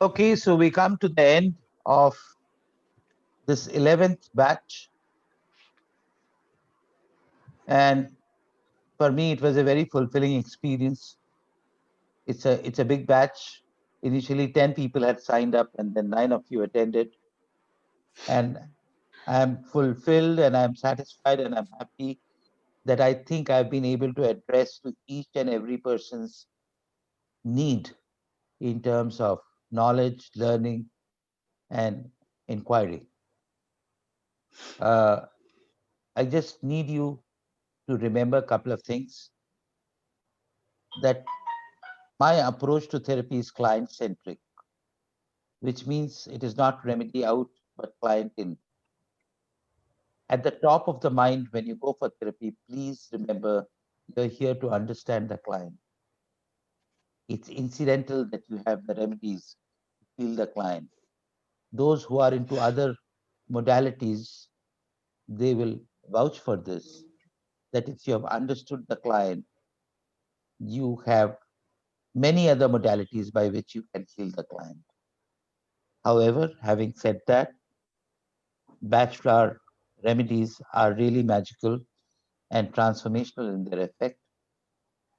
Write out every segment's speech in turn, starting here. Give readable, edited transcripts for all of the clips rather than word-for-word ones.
Okay, so we come to the end of this 11th batch, and for me, it was a very fulfilling experience. It's a big batch. Initially, 10 people had signed up, and then 9 of you attended. And I'm fulfilled, and I'm satisfied, and I'm happy that I think I've been able to address to each and every person's need in terms of knowledge, learning, and inquiry. Uh, I just need you to remember a couple of things, that my approach to therapy is client centric, which means it is not remedy out, but client in. At the top of the mind, when you go for therapy, please remember you're here to understand the client. It's incidental that you have the remedies to heal the client. Those who are into other modalities, they will vouch for this, that if you have understood the client, you have many other modalities by which you can heal the client. However, having said that, Bachelor remedies are really magical and transformational in their effect.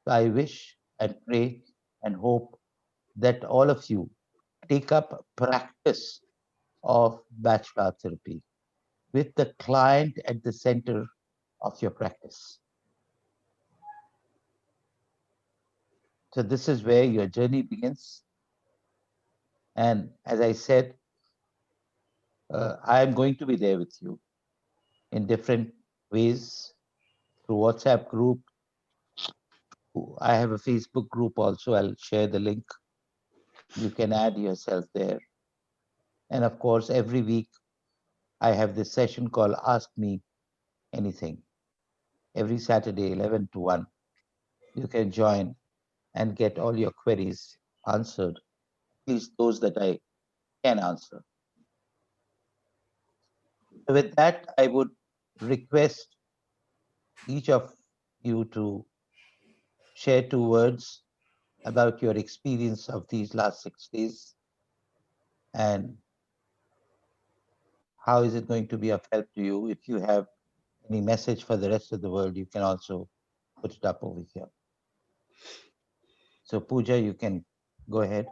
So I wish and pray and hope that all of you take up practice of Bachelor therapy with the client at the center of your practice. So this is where your journey begins. And as I said, I am going to be there with you in different ways, through WhatsApp group. I have a Facebook group also. I'll share the link. You can add yourself there. And of course, every week I have this session called Ask Me Anything. Every Saturday, 11 to 1. You can join and get all your queries answered, at least those that I can answer. So with that, I would request each of you to share 2 words about your experience of these last 6 days, and how is it going to be of help to you. If you have any message for the rest of the world, you can also put it up over here. So Pooja, you can go ahead.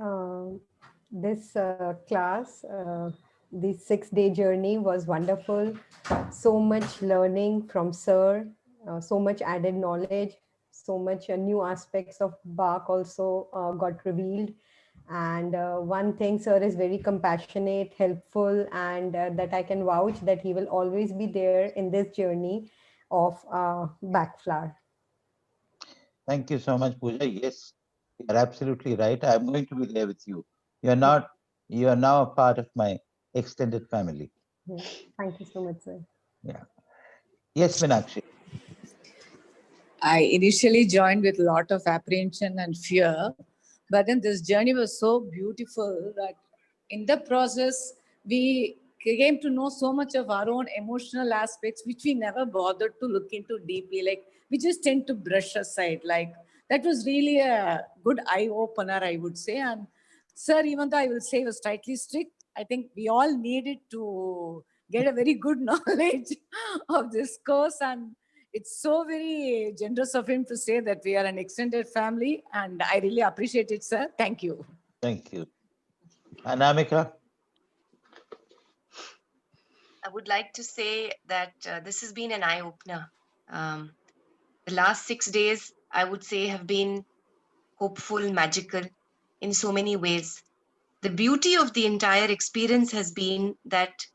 Uh, this class, the 6 day journey was wonderful. So much learning from Sir, so much added knowledge, so much new aspects of Bach also got revealed. And one thing, Sir is very compassionate, helpful, and that I can vouch that he will always be there in this journey of Backflower. Thank you so much, Pooja. Yes, you're absolutely right. I'm going to be there with you. You're not, you are now a part of my extended family. Yeah. Thank you so much, Sir. Yeah. Yes, Meenakshi. I initially joined with a lot of apprehension and fear, but then this journey was so beautiful that in the process, we came to know so much of our own emotional aspects, which we never bothered to look into deeply. Like, we just tend to brush aside. Like, that was really a good eye opener, I would say. And, sir, even though I will say was slightly strict, I think we all needed to get a very good knowledge of this course. And it's so very generous of him to say that we are an extended family, and I really appreciate it, sir. Thank you. Thank you. Anamika. I would like to say that this has been an eye opener. Um, the last 6 days, I would say, have been hopeful, magical in so many ways. The beauty of the entire experience has been that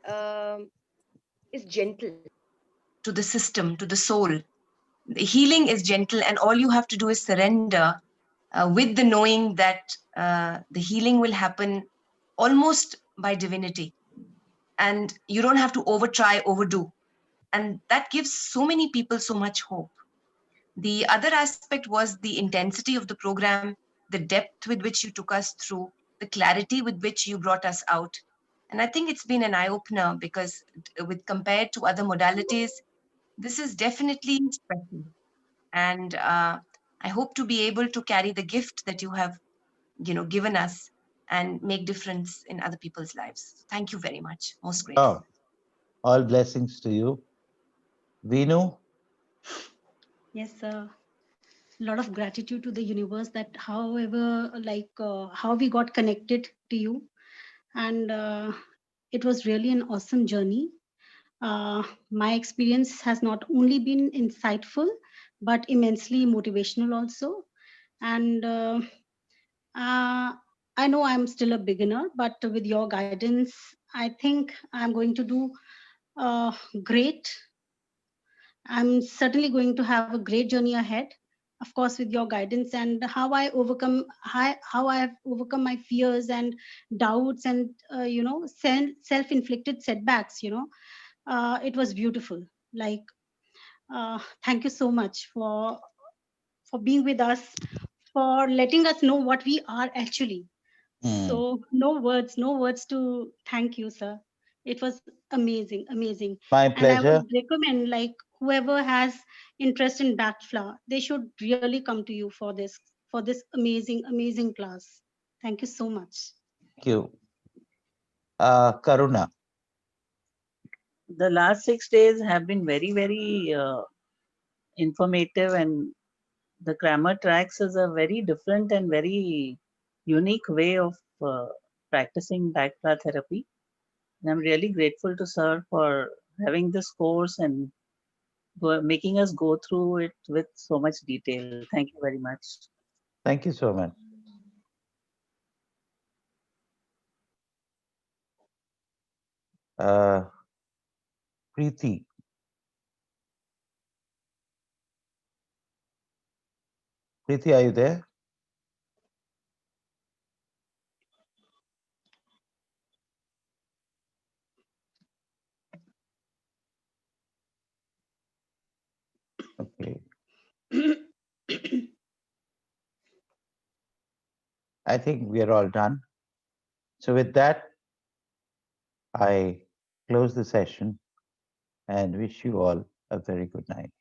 um, is gentle to the system, to the soul. The healing is gentle, and all you have to do is surrender with the knowing that the healing will happen almost by divinity. And you don't have to overtry, overdo. And that gives so many people so much hope. The other aspect was the intensity of the program, the depth with which you took us through, the clarity with which you brought us out. And I think it's been an eye opener because, with compared to other modalities, this is definitely special. And I hope to be able to carry the gift that you have, given us and make difference in other people's lives. Thank you very much. Most grateful. Oh, all blessings to you. Vinu? Yes, a lot of gratitude to the universe that however, how we got connected to you. And it was really an awesome journey. My experience has not only been insightful, but immensely motivational also. And I know I'm still a beginner, but with your guidance, I think I'm going to do great. I'm certainly going to have a great journey ahead, of course, with your guidance and how I have overcome my fears and doubts and self-inflicted setbacks. It was beautiful. Like, thank you so much for being with us, for letting us know what we are actually. So no words to thank you, sir. It was amazing, amazing. My And I pleasure. would recommend, like, whoever has interest in Backflower, they should really come to you for this amazing, amazing class. Thank you so much. Thank you. Karuna. The last 6 days have been very, very informative, and the grammar tracks is a very different and very unique way of practicing backflow therapy. And I'm really grateful to Sir for having this course and making us go through it with so much detail. Thank you very much. Thank you so much. Preeti. Preeti, are you there? Okay. I think we are all done. So with that, I close the session and wish you all a very good night.